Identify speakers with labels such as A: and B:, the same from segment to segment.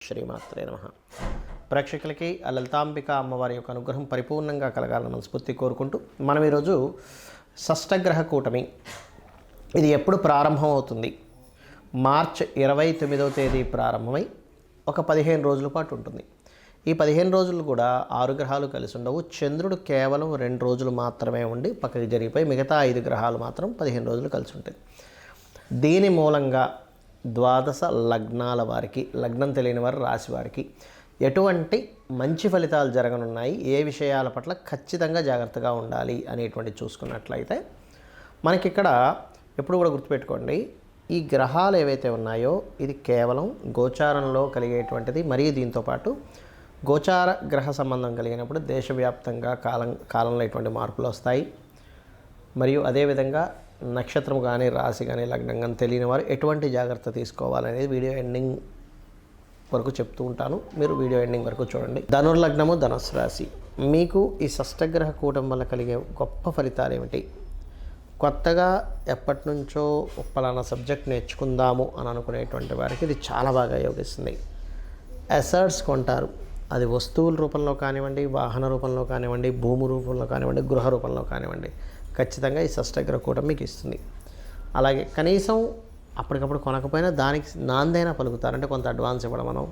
A: శ్రీమాత్రే నమః. ప్రేక్షకులకి ఆ లలితాంబిక అమ్మవారి యొక్క అనుగ్రహం పరిపూర్ణంగా కలగాలని మనస్ఫూర్తి కోరుకుంటూ మనం ఈరోజు షష్టగ్రహ కూటమి ఇది ఎప్పుడు ప్రారంభం అవుతుంది? మార్చ్ 29వ తేదీ ప్రారంభమై ఒక 15 రోజుల పాటు ఉంటుంది. ఈ 15 రోజులు కూడా 6 గ్రహాలు కలిసి ఉండవు. చంద్రుడు కేవలం 2 రోజులు మాత్రమే ఉండి పక్కకి జరిగిపోయి మిగతా 5 గ్రహాలు మాత్రం 15 రోజులు కలిసి ఉంటాయి. దీని మూలంగా ద్వాదశ లగ్నాల వారికి, లగ్నం తెలియని వారు రాశి వారికి ఎటువంటి మంచి ఫలితాలు జరగనున్నాయి, ఏ విషయాల పట్ల ఖచ్చితంగా జాగ్రత్తగా ఉండాలి అనేటువంటి చూసుకున్నట్లయితే మనకి ఇక్కడ ఎప్పుడు కూడా గుర్తుపెట్టుకోండి, ఈ గ్రహాలు ఏవైతే ఉన్నాయో ఇది కేవలం గోచారంలో కలిగేటువంటిది. మరియు దీంతోపాటు గోచార గ్రహ సంబంధం కలిగినప్పుడు దేశవ్యాప్తంగా కాలంలో ఎటువంటి మార్పులు వస్తాయి. మరియు అదేవిధంగా నక్షత్రం కానీ రాశి కానీ లగ్నం కానీ తెలియని వారు ఎటువంటి జాగ్రత్త తీసుకోవాలనేది వీడియో ఎండింగ్ వరకు చెప్తూ ఉంటాను. మీరు వీడియో ఎండింగ్ వరకు చూడండి. ధనుర్లగ్నము, ధనుస్సు రాశి, మీకు ఈ షష్టగ్రహ కూటమి వల్ల కలిగే గొప్ప ఫలితాలు ఏమిటి? కొత్తగా ఎప్పటి నుంచో పలానా సబ్జెక్ట్ నేర్చుకుందాము అని అనుకునేటువంటి వారికి ఇది చాలా బాగా యోగిస్తుంది. అసెట్స్ కొంటారు, అది వస్తువుల రూపంలో కానివ్వండి, వాహన రూపంలో కానివ్వండి, భూమి రూపంలో కానివ్వండి, గృహ రూపంలో కానివ్వండి, ఖచ్చితంగా ఈ షష్టగ్రహ కూటమి మీకు ఇస్తుంది. అలాగే కనీసం అప్పటికప్పుడు కొనకపోయినా దానికి నాందైనా పలుకుతారు. అంటే కొంత అడ్వాన్స్ ఇవ్వడం మనం,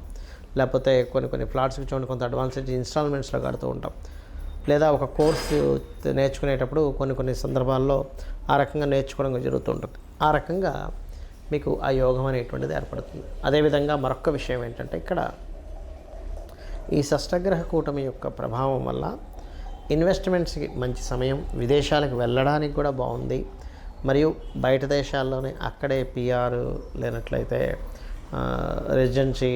A: లేకపోతే కొన్ని ఫ్లాట్స్కి చూడండి కొంత అడ్వాన్స్ ఇచ్చి ఇన్స్టాల్మెంట్స్లో కడుతూ ఉంటాం. లేదా ఒక కోర్సు నేర్చుకునేటప్పుడు కొన్ని సందర్భాల్లో ఆ రకంగా నేర్చుకోవడం జరుగుతూ ఉంటుంది. ఆ రకంగా మీకు ఆ యోగం అనేటువంటిది ఏర్పడుతుంది. అదేవిధంగా మరొక విషయం ఏంటంటే, ఇక్కడ ఈ షష్టగ్రహ కూటమి యొక్క ప్రభావం వల్ల ఇన్వెస్ట్మెంట్స్కి మంచి సమయం, విదేశాలకు వెళ్ళడానికి కూడా బాగుంది. మరియు బయట దేశాల్లోనే అక్కడే పిఆర్ లేనట్లయితే రెసిడెన్సీ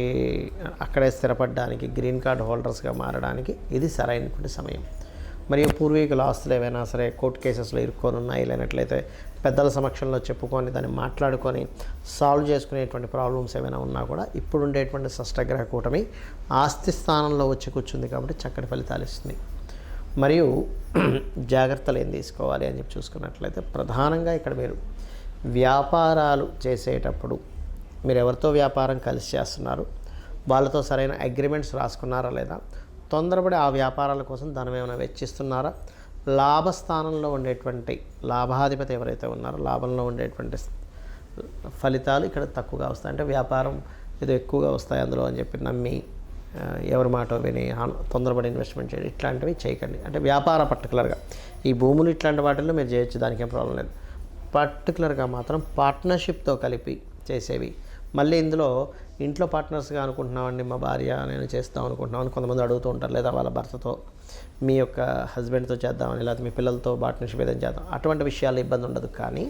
A: అక్కడే స్థిరపడడానికి, గ్రీన్ కార్డ్ హోల్డర్స్గా మారడానికి ఇది సరైనటువంటి సమయం. మరియు పూర్వీకుల ఆస్తులు ఏవైనా సరే కోర్టు కేసెస్లో ఇరుక్కొని ఉన్నాయి, లేనట్లయితే పెద్దల సమక్షంలో చెప్పుకొని దాన్ని మాట్లాడుకొని సాల్వ్ చేసుకునేటువంటి ప్రాబ్లమ్స్ ఏమైనా ఉన్నా కూడా ఇప్పుడు ఉండేటువంటి షష్టగ్రహ కూటమి ఆస్తి స్థానంలో వచ్చి కూర్చుంది కాబట్టి చక్కటి ఫలితాలు ఇస్తుంది. మరియు జాగ్రత్తలు ఏం తీసుకోవాలి అని చెప్పి చూసుకున్నట్లయితే ప్రధానంగా ఇక్కడ మీరు వ్యాపారాలు చేసేటప్పుడు మీరు ఎవరితో వ్యాపారం కలిసి చేస్తున్నారు, వాళ్ళతో సరైన అగ్రిమెంట్స్ రాసుకున్నారా లేదా, తొందరపడి ఆ వ్యాపారాల కోసం ధనం ఏమైనా వెచ్చిస్తున్నారా, లాభస్థానంలో ఉండేటువంటి లాభాధిపతి ఎవరైతే ఉన్నారో లాభంలో ఉండేటువంటి ఫలితాలు ఇక్కడ తక్కువగా వస్తాయి. అంటే వ్యాపారం ఏదో ఎక్కువగా వస్తాయి అందులో అని చెప్పి నమ్మి ఎవరి మాట విని తొందరపడి ఇన్వెస్ట్మెంట్ చేయడం ఇట్లాంటివి చేయకండి. అంటే వ్యాపార పర్టికులర్గా ఈ భూములు ఇట్లాంటి వాటిల్లో మీరు చేయొచ్చు, దానికి ఏం ప్రాబ్లం లేదు. పర్టికులర్గా మాత్రం పార్ట్నర్షిప్తో కలిపి చేసేవి. మళ్ళీ ఇందులో ఇంట్లో పార్ట్నర్స్గా అనుకుంటున్నామండి, మా భార్య నేను చేస్తాం అనుకుంటున్నామని కొంతమంది అడుగుతూ ఉంటారు. లేదా వాళ్ళ భర్తతో, మీ యొక్క హస్బెండ్తో చేద్దామని, లేదా మీ పిల్లలతో పార్ట్నర్షిప్ ఏదైనా చేద్దాం, అటువంటి విషయాల్లో ఇబ్బంది ఉండదు. కానీ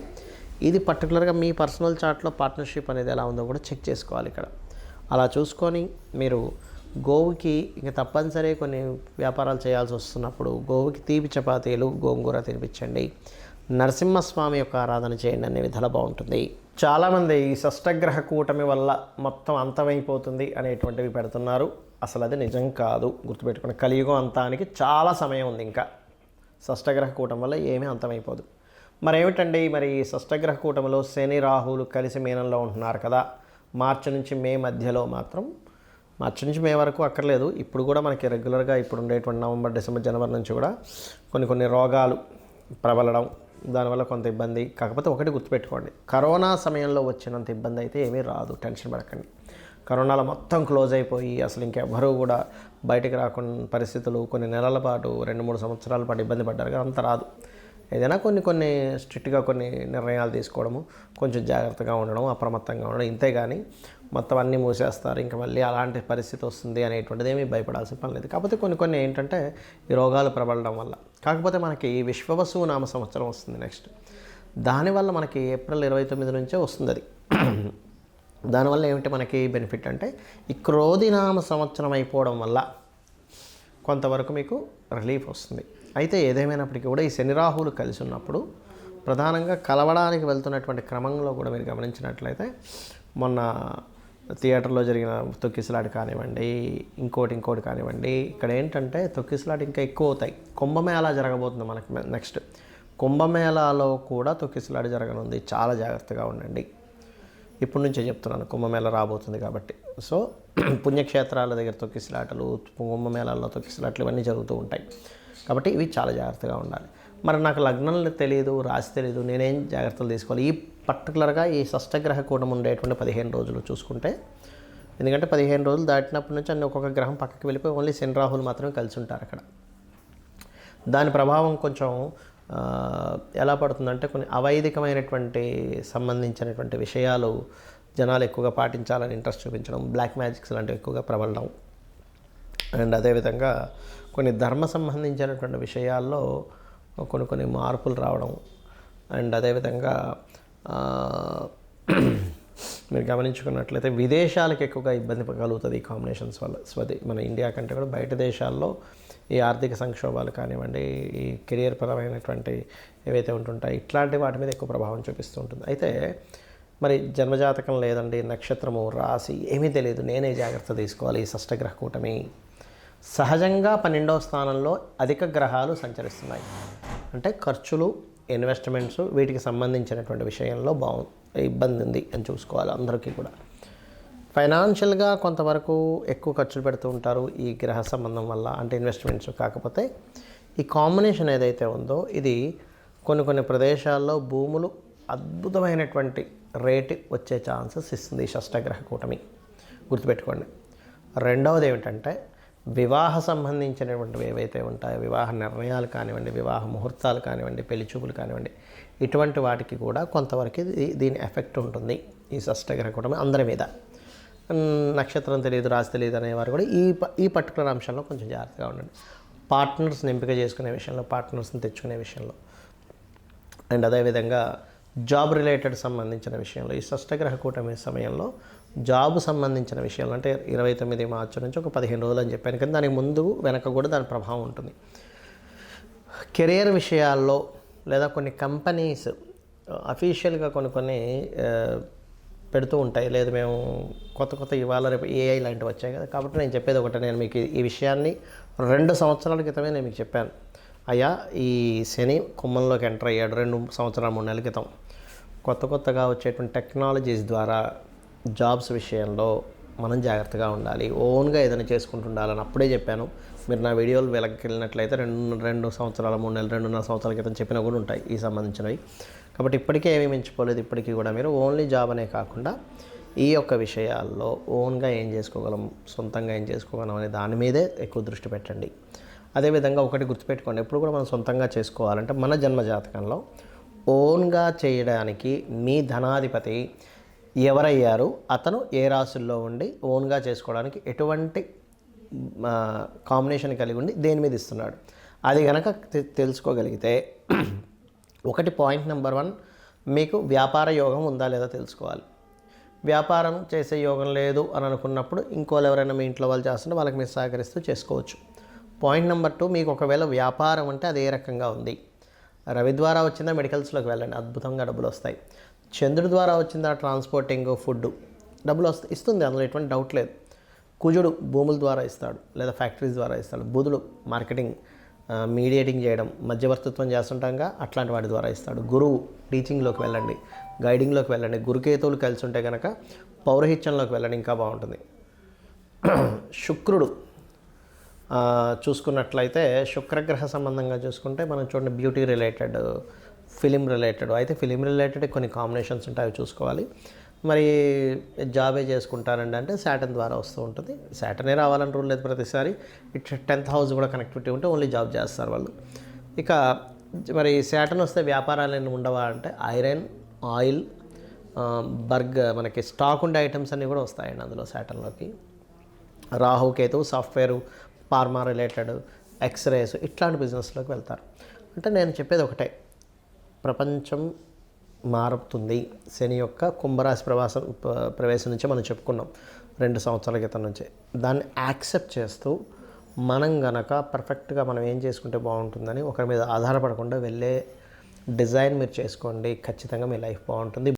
A: ఇది పర్టికులర్గా మీ పర్సనల్ చార్ట్లో పార్ట్నర్షిప్ అనేది ఎలా ఉందో కూడా చెక్ చేసుకోవాలి. ఇక్కడ అలా చూసుకొని మీరు గోవుకి ఇంకా తప్పనిసరి కొన్ని వ్యాపారాలు చేయాల్సి వస్తున్నప్పుడు గోవుకి తీపి చపాతీలు, గోంగూర తినిపించండి, నరసింహస్వామి యొక్క ఆరాధన చేయండి, అనే విధాలు బాగుంటుంది. చాలామంది ఈ షష్టగ్రహ కూటమి వల్ల మొత్తం అంతమైపోతుంది అనేటువంటివి పెడుతున్నారు. అసలు అది నిజం కాదు. గుర్తుపెట్టుకుని కలియుగం అంతానికి చాలా సమయం ఉంది. ఇంకా షష్టగ్రహ కూటమి వల్ల ఏమీ అంతమైపోదు. మరేమిటండి మరి షష్టగ్రహ కూటమిలో శని రాహువులు కలిసి మీనంలో ఉంటున్నారు కదా, మార్చి నుంచి మే మధ్యలో మాత్రం, మార్చి నుంచి మే వరకు అక్కర్లేదు, ఇప్పుడు కూడా మనకి రెగ్యులర్గా ఇప్పుడు ఉండేటువంటి నవంబర్, డిసెంబర్, జనవరి నుంచి కూడా కొన్ని రోగాలు ప్రబలడం, దానివల్ల కొంత ఇబ్బంది. కాకపోతే ఒకటి గుర్తుపెట్టుకోండి, కరోనా సమయంలో వచ్చినంత ఇబ్బంది అయితే ఏమీ రాదు, టెన్షన్ పడకండి. కరోనాలో మొత్తం క్లోజ్ అయిపోయి అసలు ఇంకెవ్వరూ కూడా బయటికి రాకుండా పరిస్థితులు కొన్ని నెలల పాటు 2-3 సంవత్సరాల పాటు ఇబ్బంది పడ్డారు కదా, అంత రాదు. ఏదైనా కొన్ని స్ట్రిక్ట్గా కొన్ని నిర్ణయాలు తీసుకోవడము, కొంచెం జాగ్రత్తగా ఉండడం, అప్రమత్తంగా ఉండడం, ఇంతే కానీ మొత్తం అన్నీ మూసేస్తారు ఇంకా మళ్ళీ అలాంటి పరిస్థితి వస్తుంది అనేటువంటిది ఏమీ భయపడాల్సిన పని లేదు. కాకపోతే కొన్ని ఏంటంటే ఈ రోగాలు ప్రబలడం వల్ల. కాకపోతే మనకి విశ్వవసు నామ సంవత్సరం వస్తుంది నెక్స్ట్, దానివల్ల మనకి ఏప్రిల్ 29 నుంచే వస్తుంది అది. దానివల్ల ఏమిటి మనకి బెనిఫిట్ అంటే ఈ క్రోధినామ సంవత్సరం అయిపోవడం వల్ల కొంతవరకు మీకు రిలీఫ్ వస్తుంది. అయితే ఏదేమైనప్పటికీ కూడా ఈ శని రాహువులు కలిసి ఉన్నప్పుడు ప్రధానంగా కలవడానికి వెళ్తున్నటువంటి క్రమంలో కూడా మీరు గమనించినట్లయితే మొన్న థియేటర్లో జరిగిన తొక్కిసలాట కానివ్వండి, ఇంకోటి కానివ్వండి, ఇక్కడ ఏంటంటే తొక్కిసలాట ఇంకా ఎక్కువ అవుతాయి. కుంభమేళా జరగబోతుంది మనకి నెక్స్ట్. కుంభమేళాలో కూడా తొక్కిసలాట జరగనుంది, చాలా జాగ్రత్తగా ఉండండి. ఇప్పటి నుంచే చెప్తున్నాను, కుంభమేళా రాబోతుంది కాబట్టి. సో పుణ్యక్షేత్రాల దగ్గర తొక్కిసలాటలు, కుంభమేళాల్లో తొక్కిసలాటలు ఇవన్నీ జరుగుతూ ఉంటాయి. కాబట్టి ఇవి చాలా జాగ్రత్తగా ఉండాలి. మరి నాకు లగ్నం తెలియదు, రాశి తెలియదు, నేనేం జాగ్రత్తలు తీసుకోవాలి? ఈ పర్టికులర్గా ఈ షష్టగ్రహ కూటమి ఉండేటువంటి 15 రోజులు చూసుకుంటే, ఎందుకంటే 15 రోజులు దాటినప్పటి నుంచి అన్ని ఒక్కొక్క గ్రహం పక్కకి వెళ్ళిపోయి ఓన్లీ శని రాహులు మాత్రమే కలిసి ఉంటారు అక్కడ. దాని ప్రభావం కొంచెం ఎలా పడుతుందంటే కొన్ని అవైదికమైనటువంటి సంబంధించినటువంటి విషయాలు జనాలు ఎక్కువగా పాటించాలని ఇంట్రెస్ట్ చూపించడం, బ్లాక్ మ్యాజిక్స్ లాంటివి ఎక్కువగా ప్రబలడం, అండ్ అదేవిధంగా కొన్ని ధర్మ సంబంధించినటువంటి విషయాల్లో కొన్ని మార్పులు రావడం, అండ్ అదేవిధంగా మీరు గమనించుకున్నట్లయితే విదేశాలకు ఎక్కువగా ఇబ్బంది కలుగుతుంది ఈ కాంబినేషన్స్ వల్ల. మన ఇండియా కంటే కూడా బయట దేశాల్లో ఈ ఆర్థిక సంక్షోభాలు కానివ్వండి, ఈ కెరియర్ పరమైనటువంటి ఏవైతే ఉంటుంటాయి ఇట్లాంటి వాటి మీద ఎక్కువ ప్రభావం చూపిస్తూ ఉంటుంది. అయితే మరి జన్మజాతకం లేదండి, నక్షత్రము, రాశి ఏమీ తెలియదు, నేనే జాగ్రత్త తీసుకోవాలి ఈ షష్టగ్రహ కూటమి. సహజంగా 12వ స్థానంలో అధిక గ్రహాలు సంచరిస్తున్నాయి. అంటే ఖర్చులు, ఇన్వెస్ట్మెంట్స్ వీటికి సంబంధించినటువంటి విషయంలో ఇబ్బంది ఉంది అని చూసుకోవాలి. అందరికీ కూడా ఫైనాన్షియల్గా కొంతవరకు ఎక్కువ ఖర్చులు పెడుతూ ఉంటారు ఈ గ్రహ సంబంధం వల్ల, అంటే ఇన్వెస్ట్మెంట్స్. కాకపోతే ఈ కాంబినేషన్ ఏదైతే ఉందో ఇది కొన్ని ప్రదేశాల్లో భూములు అద్భుతమైనటువంటి రేటు వచ్చే ఛాన్సెస్ ఇస్తుంది ఈ షష్టగ్రహ కూటమి, గుర్తుపెట్టుకోండి. రెండవది ఏమిటంటే వివాహ సంబంధించినటువంటివి ఏవైతే ఉంటాయో, వివాహ నిర్ణయాలు కానివ్వండి, వివాహ ముహూర్తాలు కానివ్వండి, పెళ్లి చూపులు కానివ్వండి, ఇటువంటి వాటికి కూడా కొంతవరకు దీని ఎఫెక్ట్ ఉంటుంది ఈ షష్టగ్రహ కూటమి అందరి మీద. నక్షత్రం తెలియదు, రాశి తెలియదు అనేవారు కూడా ఈ పర్టికులర్ అంశంలో కొంచెం జాగ్రత్తగా ఉండండి. పార్ట్నర్స్ని ఎంపిక చేసుకునే విషయంలో, పార్ట్నర్స్ని తెచ్చుకునే విషయంలో, అండ్ అదేవిధంగా జాబ్ రిలేటెడ్ సంబంధించిన విషయంలో ఈ షష్టగ్రహ కూటమి సమయంలో జాబ్ సంబంధించిన విషయంలో, అంటే 29 మార్చి నుంచి ఒక 15 రోజులు అని చెప్పాను కానీ దానికి ముందు వెనక కూడా దాని ప్రభావం ఉంటుంది. కెరియర్ విషయాల్లో లేదా కొన్ని కంపెనీస్ అఫీషియల్గా కొన్ని పెడుతూ ఉంటాయి, లేదు మేము కొత్త ఇవాళ రేపు ఏఐ లాంటివి వచ్చాయి కదా. కాబట్టి నేను చెప్పేది ఒకటే, నేను మీకు ఈ విషయాన్ని 2 సంవత్సరాల క్రితమే నేను మీకు చెప్పాను. అయ్యా ఈ శని కుంభంలోకి ఎంటర్ అయ్యాడు 2 సంవత్సరాలు 3 నెలల క్రితం. కొత్తగా వచ్చేటువంటి టెక్నాలజీస్ ద్వారా జాబ్స్ విషయంలో మనం జాగ్రత్తగా ఉండాలి, ఓన్గా ఏదైనా చేసుకుంటుండాలని అప్పుడే చెప్పాను. మీరు నా వీడియోలు వెనక్కి వెళ్ళినట్లయితే 2 సంవత్సరాలు 3 నెలలు 2.5 సంవత్సరాల క్రితం చెప్పినా కూడా ఉంటాయి ఈ సంబంధించినవి. కాబట్టి ఇప్పటికే ఏమీ మించిపోలేదు. ఇప్పటికీ కూడా మీరు ఓన్లీ జాబ్ అనే కాకుండా ఈ యొక్క విషయాల్లో ఓన్గా ఏం చేసుకోగలం, సొంతంగా ఏం చేసుకోగలం అనే దాని మీదే ఎక్కువ దృష్టి పెట్టండి. అదేవిధంగా ఒకటి గుర్తుపెట్టుకోండి, ఎప్పుడు కూడా మనం సొంతంగా చేసుకోవాలంటే మన జన్మజాతకంలో ఓన్గా చేయడానికి మీ ధనాధిపతి ఎవరయ్యారు, అతను ఏ రాశుల్లో ఉండి ఓన్గా చేసుకోవడానికి ఎటువంటి కాంబినేషన్ కలిగి ఉండి దేని మీద ఇస్తున్నాడు, అది కనుక తెలుసుకోగలిగితే ఒకటి పాయింట్ నెంబర్ 1 మీకు వ్యాపార యోగం ఉందా లేదా తెలుసుకోవాలి. వ్యాపారం చేసే యోగం లేదు అని అనుకున్నప్పుడు ఇంకోళ్ళు ఎవరైనా మీ ఇంట్లో వాళ్ళు చేస్తుంటే వాళ్ళకి మీరు సహకరిస్తూ చేసుకోవచ్చు. పాయింట్ నెంబర్ 2, మీకు ఒకవేళ వ్యాపారం అంటే అది ఏ రకంగా ఉంది. రవి ద్వారా వచ్చిందా మెడికల్స్లోకి వెళ్ళండి, అద్భుతంగా డబ్బులు వస్తాయి. చంద్రుడి ద్వారా వచ్చిందా ట్రాన్స్పోర్టింగ్, ఫుడ్ డబ్బులు ఇస్తుంది, అందులో ఎటువంటి డౌట్ లేదు. కుజుడు భూముల ద్వారా ఇస్తాడు లేదా ఫ్యాక్టరీస్ ద్వారా ఇస్తాడు. బుధుడు మార్కెటింగ్, మీడియేటింగ్ చేయడం, మధ్యవర్తిత్వం చేస్తుంటాగా అట్లాంటి వాటి ద్వారా ఇస్తాడు. గురువు టీచింగ్లోకి వెళ్ళండి, గైడింగ్లోకి వెళ్ళండి. గురుకేతువులు కలిసి ఉంటే కనుక పౌరహిత్యంలోకి వెళ్ళండి, ఇంకా బాగుంటుంది. శుక్రుడు చూసుకున్నట్లయితే శుక్రగ్రహ సంబంధంగా చూసుకుంటే మనం చూడండి బ్యూటీ రిలేటెడ్, ఫిలిం రిలేటెడ్, అయితే ఫిలిం రిలేటెడ్ కొన్ని కాంబినేషన్స్ ఉంటాయి, అవి చూసుకోవాలి. మరి జాబే చేసుకుంటారండి అంటే శాటర్న్ ద్వారా వస్తూ ఉంటుంది. శాటర్నే రావాలని రూల్ లేదు ప్రతిసారి. ఇట్ 10th హౌస్ కూడా కనెక్టివిటీ ఉంటే ఓన్లీ జాబ్ చేస్తారు వాళ్ళు. ఇక మరి శాటర్న్ వస్తే వ్యాపారాలు ఉండవా అంటే ఐరన్, ఆయిల్, మనకి స్టాక్ ఉండే ఐటమ్స్ అన్నీ కూడా వస్తాయండి అందులో శాటర్న్లోకి. Rahu Ketu software, pharma related, x rays ఇట్లాంటి బిజినెస్లోకి వెళ్తారు. అంటే నేను చెప్పేది ఒకటే, ప్రపంచం మారుతుంది. శని యొక్క కుంభరాశి ప్రవేశం నుంచే మనం చెప్పుకున్నాం 2 సంవత్సరాల క్రితం నుంచే. దాన్ని యాక్సెప్ట్ చేస్తూ మనం గనక పర్ఫెక్ట్గా మనం ఏం చేసుకుంటే బాగుంటుందని ఒకరి మీద ఆధారపడకుండా వెళ్ళే డిజైన్ మీరు చేసుకోండి, ఖచ్చితంగా మీ లైఫ్ బాగుంటుంది.